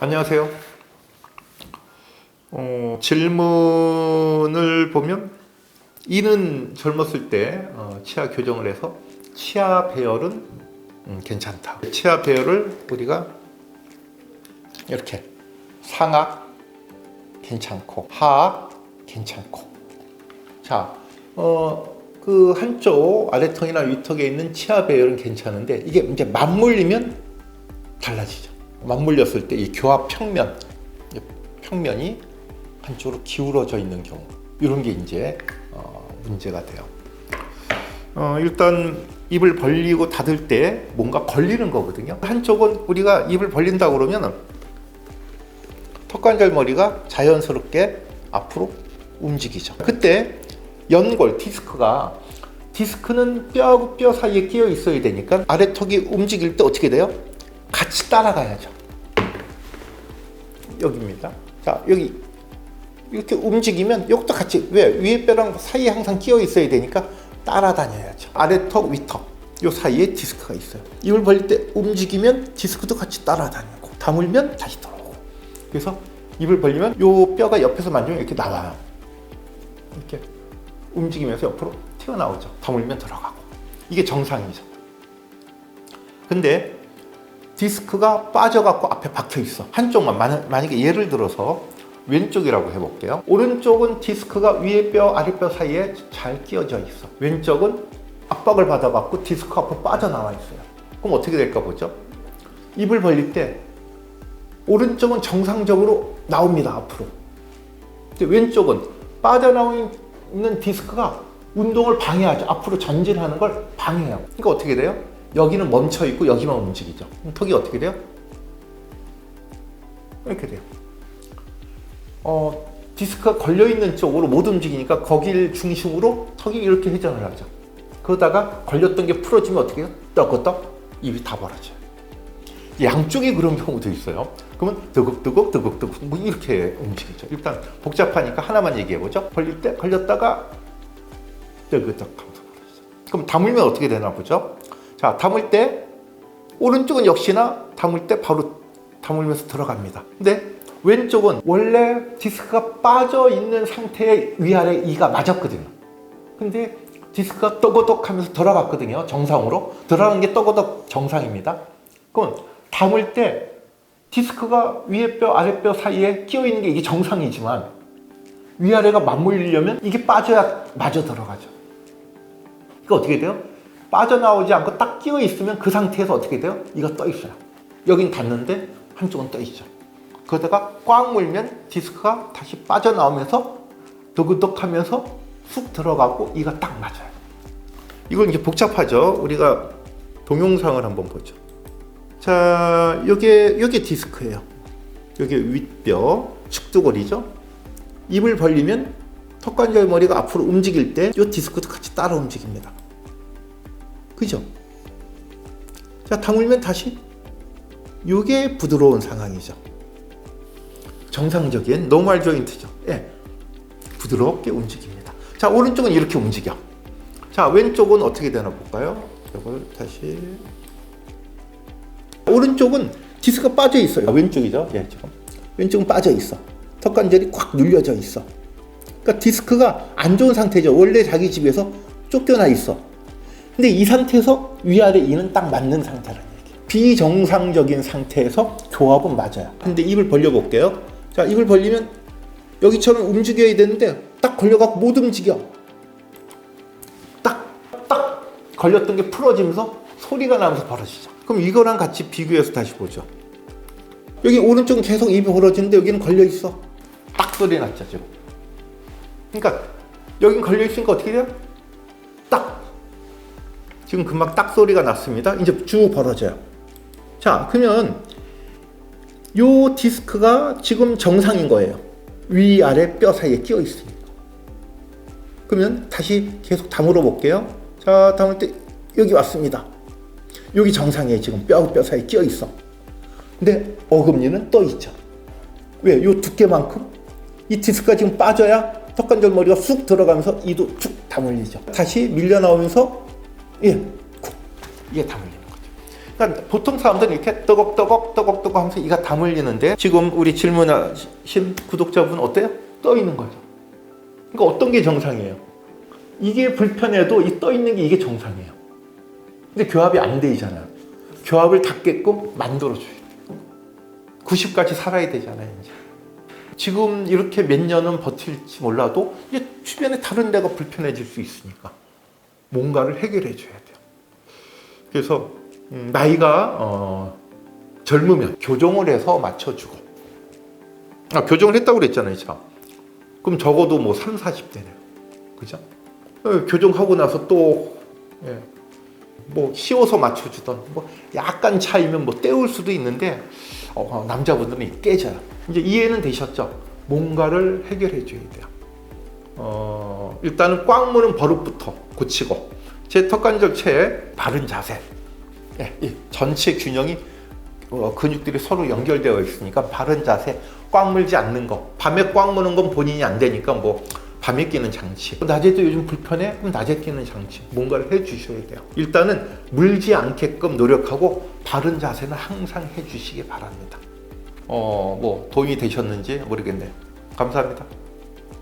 안녕하세요. 질문을 보면 이는 젊었을 때 치아 교정을 해서 치아 배열은 괜찮다. 치아 배열을 우리가 이렇게 상악 괜찮고 하악 괜찮고, 자, 그 한쪽 아래턱이나 위턱에 있는 치아 배열은 괜찮은데 이게 이제 맞물리면 달라지죠. 맞물렸을 때 이 교합 평면이 한쪽으로 기울어져 있는 경우, 이런 게 이제 문제가 돼요. 일단 입을 벌리고 닫을 때 뭔가 걸리는 거거든요. 한쪽은 우리가 입을 벌린다고 그러면 턱관절머리가 자연스럽게 앞으로 움직이죠. 그때 연골, 디스크는 뼈하고 뼈 사이에 끼어 있어야 되니까 아래턱이 움직일 때 어떻게 돼요? 같이 따라가야죠. 여기입니다. 자, 여기 이렇게 움직이면 이것도 같이, 왜? 위에 뼈랑 사이에 항상 끼어 있어야 되니까 따라다녀야죠. 아래턱, 위턱 이 사이에 디스크가 있어요. 입을 벌릴 때 움직이면 디스크도 같이 따라다니고, 다물면 다시 들어오고. 그래서 입을 벌리면 이 뼈가 옆에서 만지면 이렇게 나와요. 이렇게 움직이면서 옆으로 튀어나오죠. 다물면 들어가고. 이게 정상이죠. 근데 디스크가 빠져갖고 앞에 박혀 있어. 한쪽만, 만약에 예를 들어서 왼쪽이라고 해볼게요. 오른쪽은 디스크가 위에 뼈, 아래 뼈 사이에 잘 끼어져 있어. 왼쪽은 압박을 받아갖고 디스크 앞으로 빠져나와 있어요. 그럼 어떻게 될까 보죠? 입을 벌릴 때 오른쪽은 정상적으로 나옵니다, 앞으로. 근데 왼쪽은 빠져나오는 디스크가 운동을 방해하죠. 앞으로 전진하는 걸 방해해요. 그러니까 어떻게 돼요? 여기는 멈춰 있고 여기만 움직이죠. 그럼 턱이 어떻게 돼요? 이렇게 돼요. 디스크가 걸려있는 쪽으로 못 움직이니까 거기를 중심으로 턱이 이렇게 회전을 하죠. 그러다가 걸렸던 게 풀어지면 어떻게 해요? 떡떡 입이 다 벌어져요. 양쪽에 그런 경우도 있어요. 그러면 뜨극뜨극 뭐 이렇게 움직이죠. 일단 복잡하니까 하나만 얘기해보죠. 벌릴 때 걸렸다가 뜨극뜨극 하면서 벌어지죠. 그럼 다물면 어떻게 되나 보죠. 자, 다물 때 오른쪽은 역시나 다물 때 바로 다물면서 들어갑니다. 근데 왼쪽은 원래 디스크가 빠져 있는 상태에 위아래 이가 맞았거든요. 근데 디스크가 떠거덕 하면서 들어갔거든요. 정상으로. 들어가는 게 떠거덕 정상입니다. 그럼 다물 때 디스크가 위에 뼈, 아래 뼈 사이에 끼어 있는 게 이게 정상이지만 위아래가 맞물리려면 이게 빠져야 마저 들어가죠. 그러니까 어떻게 돼요? 빠져나오지 않고 딱 끼어 있으면 그 상태에서 어떻게 돼요? 이가 떠 있어요. 여긴 닿는데 한쪽은 떠 있죠. 그러다가 꽉 물면 디스크가 다시 빠져나오면서 더그덕 하면서 쑥 들어가고 이가 딱 맞아요. 이건 이제 복잡하죠. 우리가 동영상을 한번 보죠. 자, 요게 디스크예요. 요게 윗뼈, 측두골이죠. 입을 벌리면 턱관절 머리가 앞으로 움직일 때 요 디스크도 같이 따라 움직입니다. 그죠? 자, 다물면 다시 요게 부드러운 상황이죠. 정상적인 노멀 조인트죠. 예, 부드럽게 움직입니다. 자, 오른쪽은 이렇게 움직여. 자, 왼쪽은 어떻게 되나 볼까요? 이걸 다시. 오른쪽은 디스크가 빠져 있어요. 왼쪽이죠. 예, 지금 왼쪽은 빠져 있어. 턱관절이 꽉 눌려져 있어. 그러니까 디스크가 안 좋은 상태죠. 원래 자기 집에서 쫓겨나 있어. 근데 이 상태에서 위아래 이는 딱 맞는 상태라는 얘기예요. 비정상적인 상태에서 교합은 맞아요. 근데 입을 벌려볼게요. 자, 입을 벌리면 여기처럼 움직여야 되는데 딱 걸려갖고 못 움직여. 딱 걸렸던 게 풀어지면서 소리가 나면서 벌어지죠. 그럼 이거랑 같이 비교해서 다시 보죠. 여기 오른쪽은 계속 입이 벌어지는데 여기는 걸려있어. 딱 소리 났죠, 지금. 그러니까 여긴 걸려있으니까 어떻게 돼요? 딱. 지금 금방 딱 소리가 났습니다. 이제 쭉 벌어져요. 자, 그러면 요 디스크가 지금 정상인 거예요. 위아래 뼈 사이에 끼어 있으니까. 그러면 다시 계속 다물어 볼게요. 자, 다물 때 여기 왔습니다. 여기 정상이에요. 지금 뼈하고 뼈 사이에 끼어 있어. 근데 어금니는 떠 있죠. 왜? 요 두께만큼 이 디스크가 지금 빠져야 턱관절 머리가 쑥 들어가면서 이도 쭉 다물리죠. 다시 밀려 나오면서 예, 이게 다물리는 거죠. 그러니까 보통 사람들은 이렇게 떠걱떠걱 하면서 이가 다물리는데 지금 우리 질문하신 구독자분 어때요? 떠 있는 거죠. 그러니까 어떤 게 정상이에요? 이게 불편해도 이 떠 있는 게 이게 정상이에요. 근데 교합이 안 되잖아요. 교합을 닿게끔 만들어줘요. 90까지 살아야 되잖아요. 이제. 지금 이렇게 몇 년은 버틸지 몰라도 이제 주변에 다른 데가 불편해질 수 있으니까 뭔가를 해결해 줘야 돼요. 그래서 나이가 젊으면 교정을 해서 맞춰주고 교정을 했다고 그랬잖아요. 참. 그럼 적어도 뭐 3, 40대네요. 그죠? 교정하고 나서 또 뭐 씌워서 맞춰주던 뭐 약간 차이면 뭐 때울 수도 있는데 남자분들은 깨져요. 이제 이해는 되셨죠? 뭔가를 해결해 줘야 돼요. 일단은 꽉 무는 버릇부터 고치고 제 턱관절체의 바른 자세, 전체 균형이 근육들이 서로 연결되어 있으니까 바른 자세, 꽉 물지 않는 거. 밤에 꽉 무는 건 본인이 안 되니까 뭐 밤에 끼는 장치, 낮에도 요즘 불편해? 그럼 낮에 끼는 장치, 뭔가를 해 주셔야 돼요. 일단은 물지 않게끔 노력하고 바른 자세는 항상 해 주시기 바랍니다. 뭐 도움이 되셨는지 모르겠네요. 감사합니다.